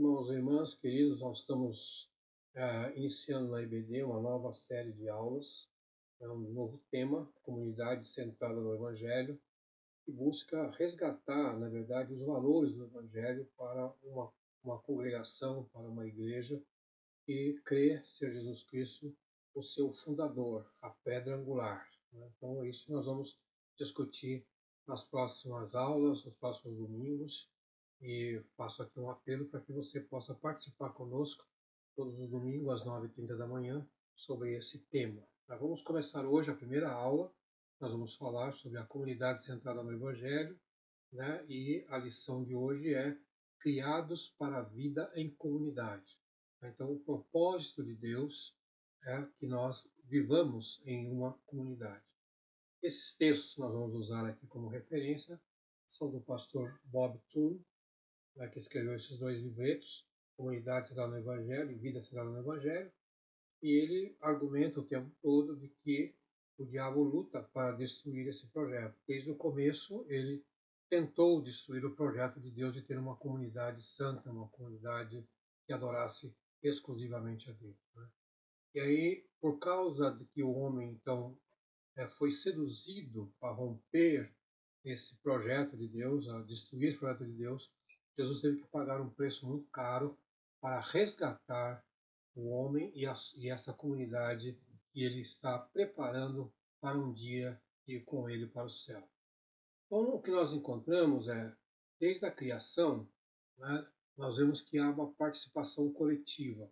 Irmãos e irmãs queridos, nós estamos iniciando na IBD uma nova série de aulas, um novo tema, comunidade centrada no Evangelho, que busca resgatar, na verdade, os valores do Evangelho para uma congregação, para uma igreja que crê ser Jesus Cristo o seu fundador, a pedra angular, né? Então, isso nós vamos discutir nas próximas aulas, nos próximos domingos, e faço aqui um apelo para que você possa participar conosco todos os domingos às 9h30 da manhã sobre esse tema. Nós vamos começar hoje a primeira aula. Nós vamos falar sobre a comunidade centrada no Evangelho, né? E a lição de hoje é criados para a vida em comunidade. Então, o propósito de Deus é que nós vivamos em uma comunidade. Esses textos que nós vamos usar aqui como referência são do pastor Bob Thune, que escreveu esses dois livretos, Comunidade Centrada no Evangelho e Vida Centrada no Evangelho, e ele argumenta o tempo todo de que o diabo luta para destruir esse projeto. Desde o começo, ele tentou destruir o projeto de Deus de ter uma comunidade santa, uma comunidade que adorasse exclusivamente a Deus, né? E aí, por causa de que o homem, então, foi seduzido a romper esse projeto de Deus, a destruir esse projeto de Deus, Jesus teve que pagar um preço muito caro para resgatar o homem e essa comunidade que ele está preparando para um dia ir com ele para o céu. Então, o que nós encontramos é, desde a criação, né, nós vemos que há uma participação coletiva.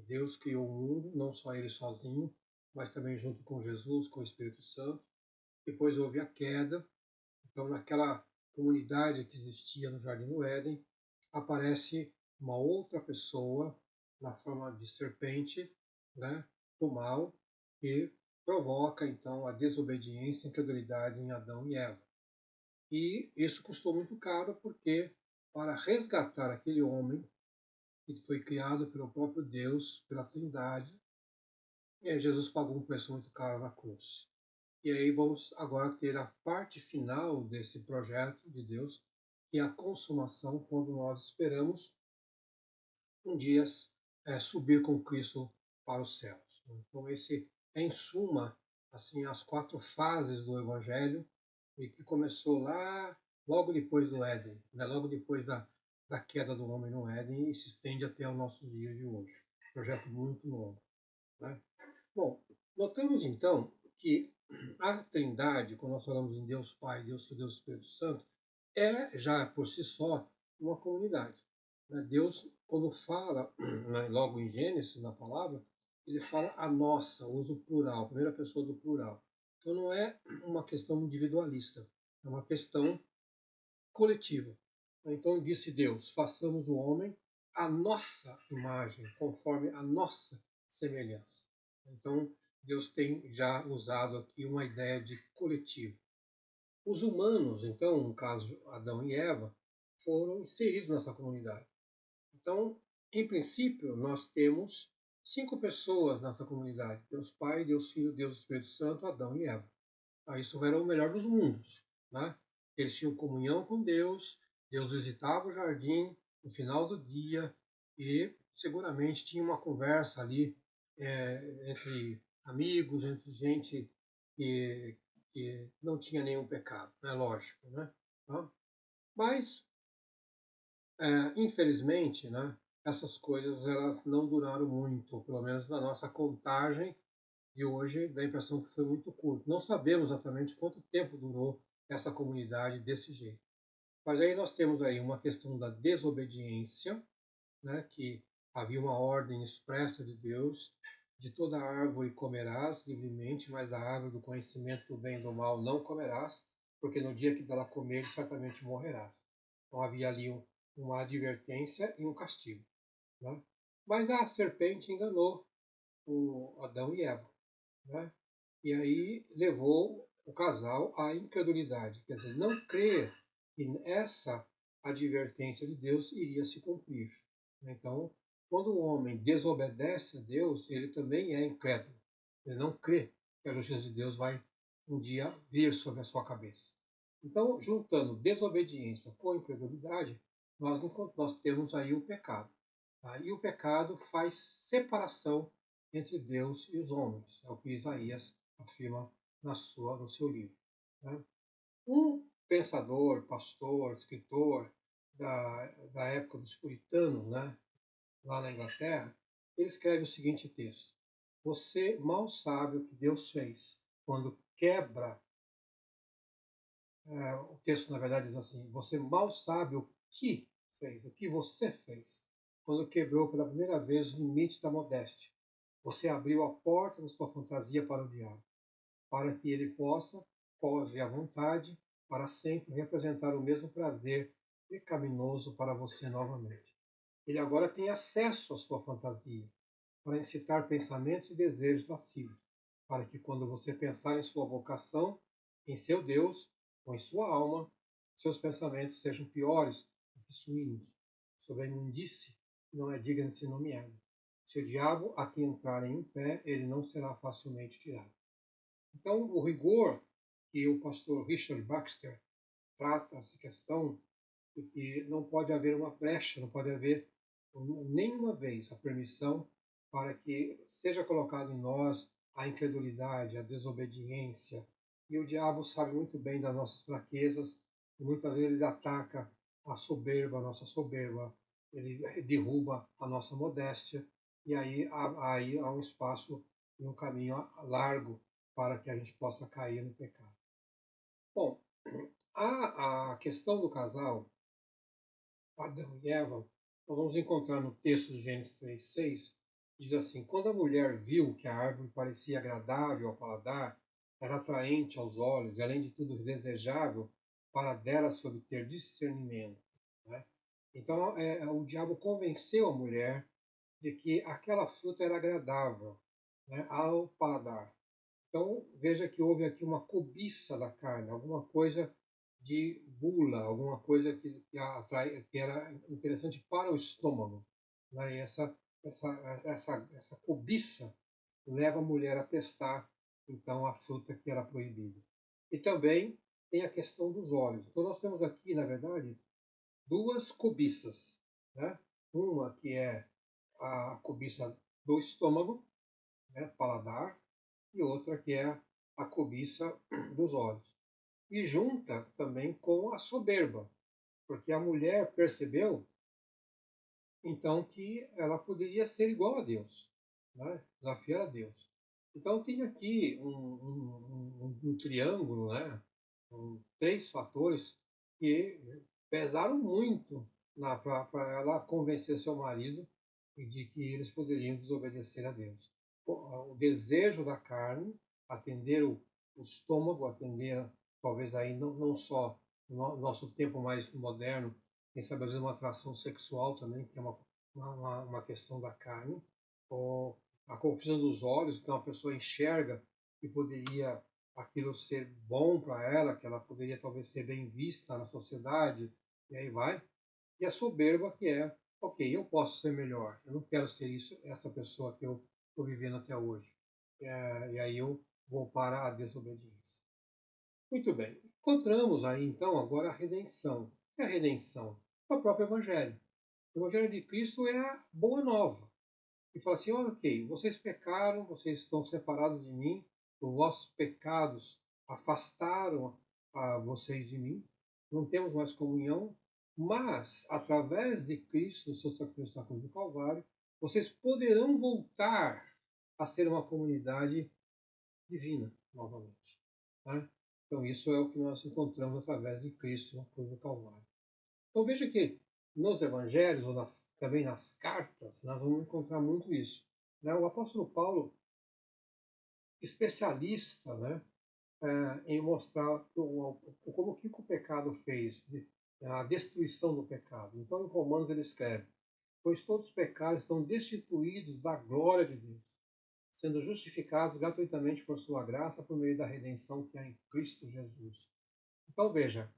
Deus criou o mundo, não só ele sozinho, mas também junto com Jesus, com o Espírito Santo. Depois houve a queda. Então, naquela comunidade que existia no Jardim do Éden, aparece uma outra pessoa na forma de serpente, né, do mal, que provoca então a desobediência e incredulidade em Adão e Eva. E isso custou muito caro porque, para resgatar aquele homem que foi criado pelo próprio Deus, pela Trindade, Jesus pagou um preço muito caro na cruz. E aí vamos agora ter a parte final desse projeto de Deus, que é a consumação, quando nós esperamos um dia subir com Cristo para os céus. Então esse é, em suma, assim, as 4 fases do Evangelho, e que começou lá, logo depois do Éden, né? Logo depois da queda do homem no Éden, e se estende até os nossos dias de hoje. Projeto muito longo, né? Bom, notamos então que a Trindade, quando nós falamos em Deus Pai, Deus Filho, Deus Espírito Santo, é já por si só uma comunidade, né? Deus, quando fala, né, logo em Gênesis, na palavra, ele fala a nossa, usa o plural, primeira pessoa do plural. Então não é uma questão individualista, é uma questão coletiva. Então disse Deus, façamos o homem à nossa imagem, conforme a nossa semelhança. Então Deus tem já usado aqui uma ideia de coletivo. Os humanos, então, no caso Adão e Eva, foram inseridos nessa comunidade. Então, em princípio, nós temos 5 pessoas nessa comunidade: Deus Pai, Deus Filho, Deus Espírito Santo, Adão e Eva. Isso era o melhor dos mundos, né? Eles tinham comunhão com Deus, Deus visitava o jardim no final do dia e seguramente tinha uma conversa ali entre amigos, entre gente que, que não tinha nenhum pecado, é lógico, né? Tá? Mas, infelizmente, né, essas coisas elas não duraram muito, pelo menos na nossa contagem de hoje, dá a impressão que foi muito curto. Não sabemos exatamente quanto tempo durou essa comunidade desse jeito. Mas aí nós temos aí uma questão da desobediência, né, que havia uma ordem expressa de Deus: de toda árvore comerás livremente, mas da árvore do conhecimento do bem e do mal não comerás, porque no dia que dela comer certamente morrerás. Então havia ali uma advertência e um castigo, né? Mas a serpente enganou o Adão e Eva, né? E aí levou o casal à incredulidade, quer dizer, não crer que essa advertência de Deus iria se cumprir. Então, quando o homem desobedece a Deus, ele também é incrédulo. Ele não crê que a justiça de Deus vai um dia vir sobre a sua cabeça. Então, juntando desobediência com incredulidade, nós temos aí o pecado. Tá? E o pecado faz separação entre Deus e os homens. É o que Isaías afirma no seu livro. Né? Um pensador, pastor, escritor da época dos puritanos, né, lá na Inglaterra, ele escreve o seguinte texto: Você mal sabe o que Deus fez quando quebra. O texto, na verdade, diz assim: Você mal sabe o que fez, o que você fez, quando quebrou pela primeira vez o limite da modéstia. Você abriu a porta da sua fantasia para o diabo, para que ele possa, pose à vontade, para sempre representar o mesmo prazer pecaminoso para você novamente. Ele agora tem acesso à sua fantasia, para incitar pensamentos e desejos lascivos, para que quando você pensar em sua vocação, em seu Deus ou em sua alma, seus pensamentos sejam piores do que suínos, sobre a imundície que não é digna de ser nomeada. Se o diabo aqui entrar em um pé, ele não será facilmente tirado. Então, o rigor que o pastor Richard Baxter trata essa questão de que não pode haver uma brecha, não pode haver nenhuma vez a permissão para que seja colocado em nós a incredulidade, a desobediência. E o diabo sabe muito bem das nossas fraquezas, e muitas vezes ele ataca a soberba, a nossa soberba, ele derruba a nossa modéstia, e aí há um espaço e um caminho largo para que a gente possa cair no pecado. Bom, a questão do casal, Adão e Eva, nós vamos encontrar no texto de Gênesis 3:6, diz assim: Quando a mulher viu que a árvore parecia agradável ao paladar, era atraente aos olhos e, além de tudo, desejável para dela se obter discernimento. Né? Então, o diabo convenceu a mulher de que aquela fruta era agradável, né, ao paladar. Então, veja que houve aqui uma cobiça da carne, alguma coisa de bula, alguma coisa que era interessante para o estômago. Né? E essa cobiça leva a mulher a testar, então, a fruta que era proibida. E também tem a questão dos olhos. Então, nós temos aqui, na verdade, duas cobiças. Né? Uma que é a cobiça do estômago, né, paladar, e outra que é a cobiça dos olhos. E junta também com a soberba, porque a mulher percebeu então que ela poderia ser igual a Deus, né? Desafiar a Deus. Então tem aqui um triângulo, né? Três fatores que pesaram muito para ela convencer seu marido de que eles poderiam desobedecer a Deus. O desejo da carne, atender o estômago, atender talvez aí não só no nosso tempo mais moderno, quem sabe às vezes uma atração sexual também, que é uma questão da carne, ou a corrupção dos olhos, então a pessoa enxerga que poderia aquilo ser bom para ela, que ela poderia talvez ser bem vista na sociedade, e aí vai. E a soberba que é, ok, eu posso ser melhor, eu não quero ser isso, essa pessoa que eu estou vivendo até hoje. E aí eu vou para a desobediência. Muito bem. Encontramos aí então agora a redenção. O que é a redenção? É o próprio Evangelho. O Evangelho de Cristo é a boa nova. E fala assim, ok, vocês pecaram, vocês estão separados de mim, os vossos pecados afastaram a vocês de mim, não temos mais comunhão, mas através de Cristo, o seu sacrifício na cruz do Calvário, vocês poderão voltar a ser uma comunidade divina novamente. Né? Então isso é o que nós encontramos através de Cristo na cruz do Calvário. Então veja que nos evangelhos, ou também nas cartas, nós vamos encontrar muito isso. Né? O apóstolo Paulo, especialista, né, em mostrar como que o pecado fez, a destruição do pecado. Então, em Romanos ele escreve: Pois todos os pecados estão destituídos da glória de Deus, sendo justificados gratuitamente por sua graça por meio da redenção que há em Cristo Jesus. Então, veja,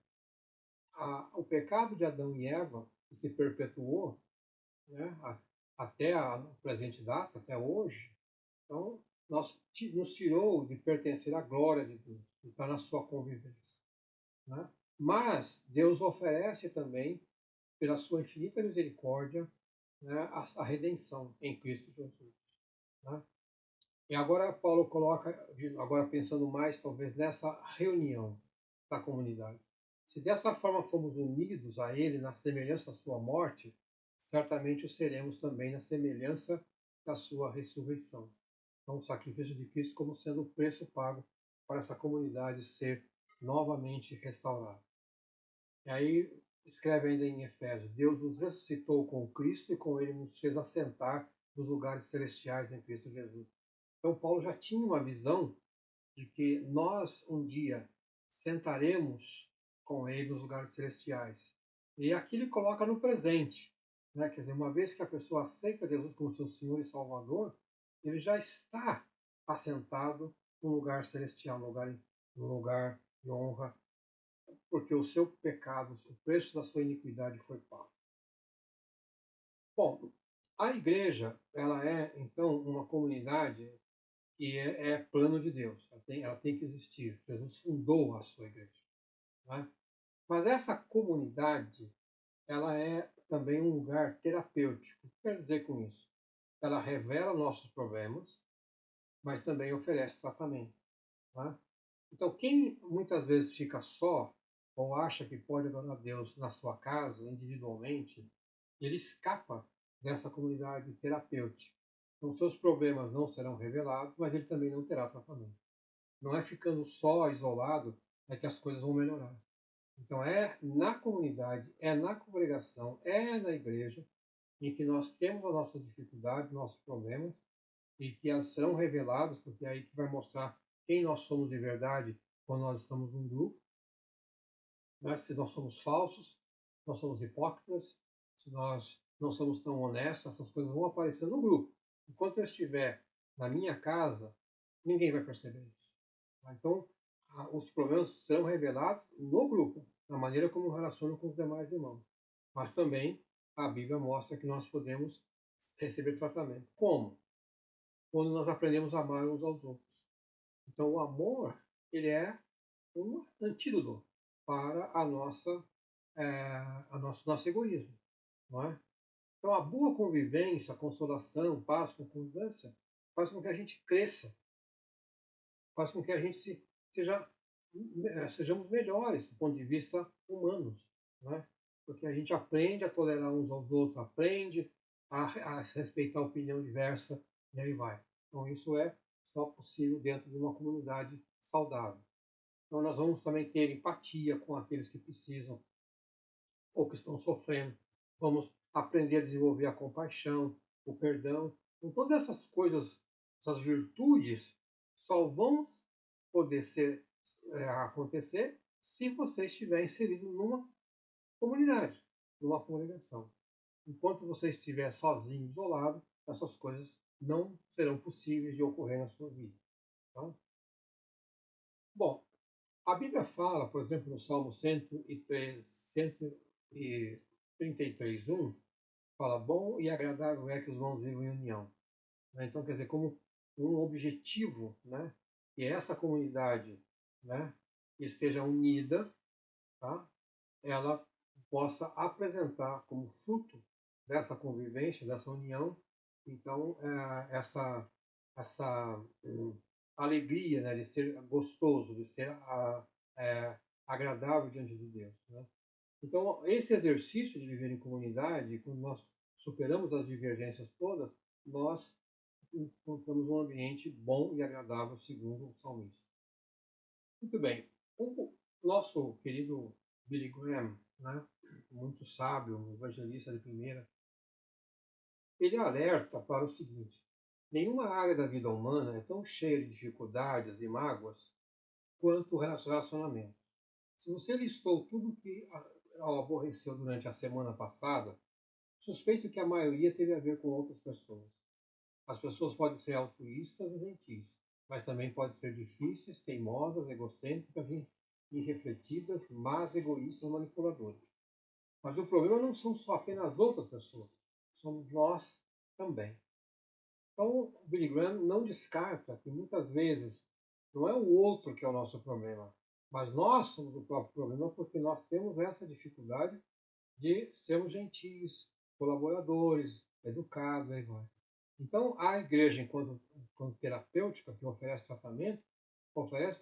o pecado de Adão e Eva, que se perpetuou, né, até a presente data, até hoje, então, nos tirou de pertencer à glória de Deus, de estar na sua convivência. Né? Mas Deus oferece também pela sua infinita misericórdia, né, a redenção em Cristo Jesus. Né? E agora Paulo coloca, agora pensando mais talvez nessa reunião da comunidade. Se dessa forma fomos unidos a Ele na semelhança da sua morte, certamente o seremos também na semelhança da sua ressurreição. Então, o sacrifício de Cristo como sendo o preço pago para essa comunidade ser novamente restaurada. E aí escreve ainda em Efésios: Deus nos ressuscitou com Cristo e com Ele nos fez assentar nos lugares celestiais em Cristo Jesus. Então, Paulo já tinha uma visão de que nós um dia sentaremos com Ele nos lugares celestiais. E aqui ele coloca no presente. Né? Quer dizer, uma vez que a pessoa aceita Jesus como seu Senhor e Salvador, ele já está assentado num lugar celestial, num lugar de honra, porque o seu pecado, o preço da sua iniquidade foi pago. Bom, a igreja, ela é, então, uma comunidade que é plano de Deus. Ela tem que existir. Jesus fundou a sua igreja. Né? Mas essa comunidade, ela é também um lugar terapêutico. O que quer dizer com isso? Ela revela nossos problemas, mas também oferece tratamento. Né? Então, quem muitas vezes fica só, ou acha que pode adorar a Deus na sua casa, individualmente, ele escapa dessa comunidade terapêutica. Então, seus problemas não serão revelados, mas ele também não terá tratamento. Não é ficando só, isolado, é que as coisas vão melhorar. Então, é na comunidade, é na congregação, é na igreja, em que nós temos as nossas dificuldades, nossos problemas, e que elas serão reveladas, porque é aí que vai mostrar quem nós somos de verdade quando nós estamos num grupo, né? Se nós somos falsos, nós somos hipócritas, se nós não somos tão honestos, essas coisas vão aparecer no grupo. Enquanto eu estiver na minha casa, ninguém vai perceber isso. Tá? Então, os problemas serão revelados no grupo, na maneira como eu relaciono com os demais irmãos. Mas também a Bíblia mostra que nós podemos receber tratamento. Como? Quando nós aprendemos a amar uns aos outros. Então, o amor, ele é um antídoto para nosso egoísmo, não é? Então, a boa convivência, consolação, paz, concordância, faz com que a gente cresça, faz com que a gente sejamos melhores do ponto de vista humanos, não é? Porque a gente aprende a tolerar uns aos outros, aprende a respeitar a opinião diversa, e aí vai. Então, isso é só possível dentro de uma comunidade saudável. Então, nós vamos também ter empatia com aqueles que precisam ou que estão sofrendo. Vamos aprender a desenvolver a compaixão, o perdão. Então, todas essas coisas, essas virtudes, só vão poder acontecer se você estiver inserido numa comunidade, numa congregação. Enquanto você estiver sozinho, isolado, essas coisas não serão possíveis de ocorrer na sua vida. Tá? Bom, a Bíblia fala, por exemplo, no Salmo 133:1, fala: bom e agradável é que os irmãos vivam em união. Né? Então, quer dizer, como um objetivo, né, que essa comunidade, né, esteja unida, tá? Ela possa apresentar como fruto dessa convivência, dessa união, então, essa alegria, né, de ser gostoso, de ser agradável diante de Deus. Né? Então, esse exercício de viver em comunidade, quando nós superamos as divergências todas, nós encontramos um ambiente bom e agradável, segundo o salmista. Muito bem. O nosso querido Billy Graham, né, muito sábio, um evangelista de primeira, ele alerta para o seguinte: nenhuma área da vida humana é tão cheia de dificuldades e mágoas quanto o relacionamento. Se você listou tudo que aborreceu durante a semana passada, suspeito que a maioria teve a ver com outras pessoas. As pessoas podem ser altruístas e gentis, mas também podem ser difíceis, teimosas, egocêntricas, irrefletidas, más, egoístas, manipuladoras. Mas o problema não são só apenas outras pessoas, somos nós também. Então, Billy Graham não descarta que muitas vezes não é o outro que é o nosso problema, mas nós somos o próprio problema porque nós temos essa dificuldade de sermos gentis, colaboradores, educados, aí vai. Então, a igreja, enquanto terapêutica, que oferece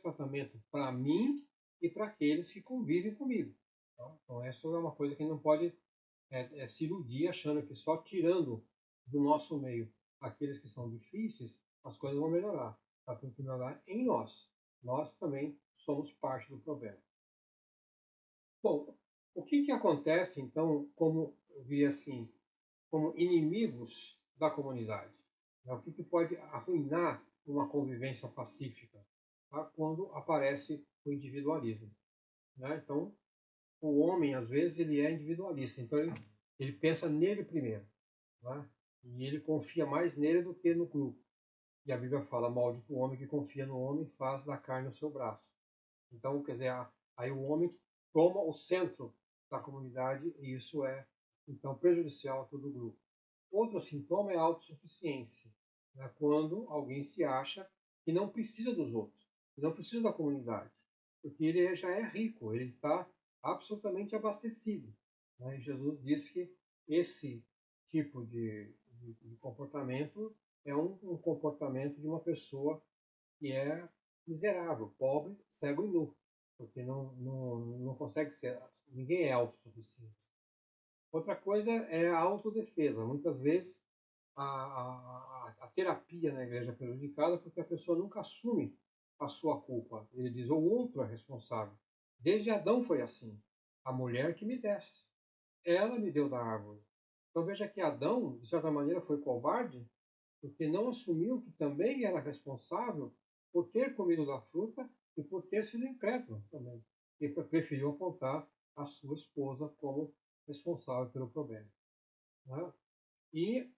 tratamento para mim e para aqueles que convivem comigo. Tá? Então, essa é uma coisa que não pode se iludir achando que só tirando do nosso meio aqueles que são difíceis, as coisas vão melhorar. Tá? Tem que melhorar em nós. Nós também somos parte do problema. Bom, o que acontece, então, como eu vi assim, como inimigos da comunidade? Né? O que pode arruinar uma convivência pacífica, tá? Quando aparece o individualismo. Né? Então, o homem, às vezes, ele é individualista, então ele pensa nele primeiro. Né? E ele confia mais nele do que no grupo. E a Bíblia fala, maldito o homem que confia no homem faz da carne o seu braço. Então, quer dizer, aí o homem toma o centro da comunidade e isso é, então, prejudicial a todo o grupo. Outro sintoma é a autossuficiência, né? Quando alguém se acha que não precisa dos outros, que não precisa da comunidade, porque ele já é rico, ele está absolutamente abastecido. Né? E Jesus disse que esse tipo de comportamento é um comportamento de uma pessoa que é miserável, pobre, cego e nu, porque não consegue ser, ninguém é autossuficiente. Outra coisa é a autodefesa. Muitas vezes a terapia na igreja é prejudicada porque a pessoa nunca assume a sua culpa. Ele diz, o outro é responsável. Desde Adão foi assim. A mulher que me desse. Ela me deu da árvore. Então veja que Adão, de certa maneira, foi covarde porque não assumiu que também era responsável por ter comido da fruta e por ter sido incrédulo também. E preferiu apontar a sua esposa como responsável pelo problema. Né? E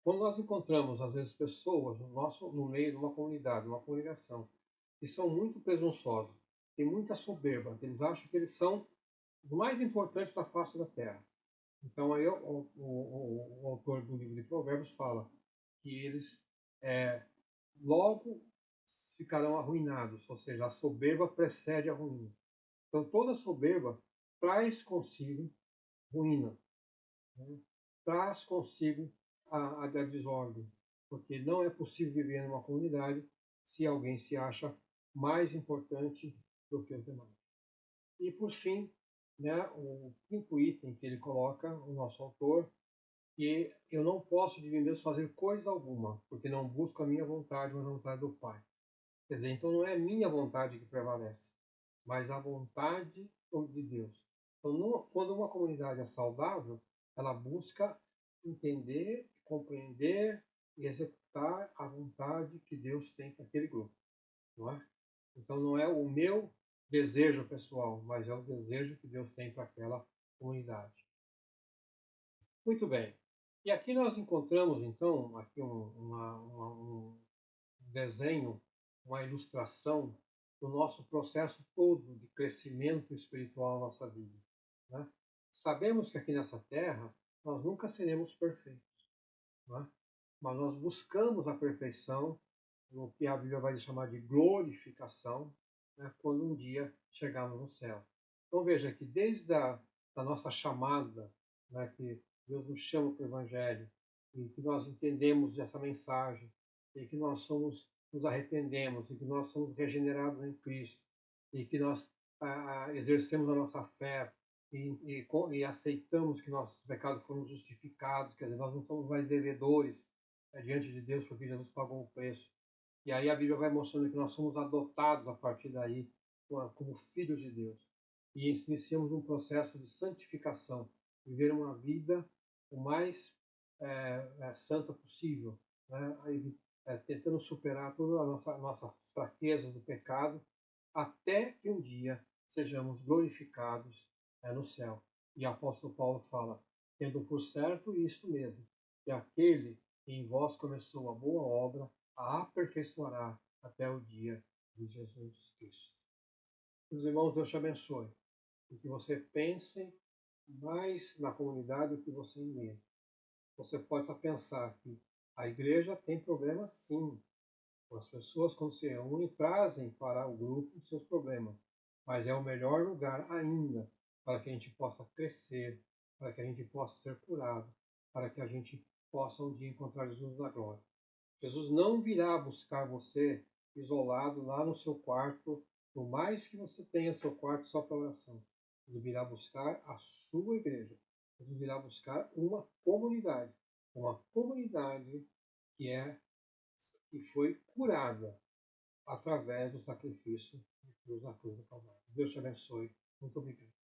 quando nós encontramos, às vezes, pessoas no meio de uma comunidade, uma congregação, que são muito presunçosos, têm muita soberba, que eles acham que eles são os mais importantes da face da terra. Então, aí o autor do livro de Provérbios fala que eles logo ficarão arruinados, ou seja, a soberba precede a ruína. Então, toda soberba traz consigo ruína, né? Traz consigo a desordem, porque não é possível viver numa comunidade se alguém se acha mais importante do que os demais. E, por fim, né, o quinto item que ele coloca, o nosso autor, que eu não posso de mim mesmo fazer coisa alguma, porque não busco a minha vontade, mas a vontade do Pai. Quer dizer, então não é a minha vontade que prevalece, mas a vontade de Deus. Então, quando uma comunidade é saudável, ela busca entender, compreender e executar a vontade que Deus tem para aquele grupo, não é? Então não é o meu desejo pessoal, mas é o desejo que Deus tem para aquela comunidade. Muito bem. E aqui nós encontramos então aqui um desenho, uma ilustração do nosso processo todo de crescimento espiritual na nossa vida. Né? Sabemos que aqui nessa terra nós nunca seremos perfeitos, né? Mas nós buscamos a perfeição, no que a Bíblia vai chamar de glorificação, né? Quando um dia chegarmos no céu. Então veja que desde da nossa chamada, né, que Deus nos chama para o Evangelho, e que nós entendemos essa mensagem, e que nós nos arrependemos, e que nós somos regenerados em Cristo, e que nós exercemos a nossa fé e aceitamos que nossos pecados foram justificados, quer dizer, nós não somos mais devedores diante de Deus porque Jesus pagou o preço. E aí a Bíblia vai mostrando que nós somos adotados a partir daí como filhos de Deus. E iniciamos um processo de santificação, viver uma vida o mais santa possível, né? Aí, tentando superar toda a nossa fraqueza do pecado, até que um dia sejamos glorificados no céu. E o apóstolo Paulo fala, tendo por certo isto mesmo, que aquele que em vós começou a boa obra, a aperfeiçoará até o dia de Jesus Cristo. Meus irmãos, Deus te abençoe. E que você pense mais na comunidade do que você em mim. Você pode pensar que a igreja tem problemas sim. As pessoas, quando se reúnem, trazem para o grupo os seus problemas. Mas é o melhor lugar ainda para que a gente possa crescer, para que a gente possa ser curado, para que a gente possa um dia encontrar Jesus na glória. Jesus não virá buscar você isolado lá no seu quarto, por mais que você tenha seu quarto só para oração. Ele virá buscar a sua igreja. Ele virá buscar uma comunidade que é que foi curada através do sacrifício de Deus na cruz do Calvário. Deus te abençoe. Muito obrigado.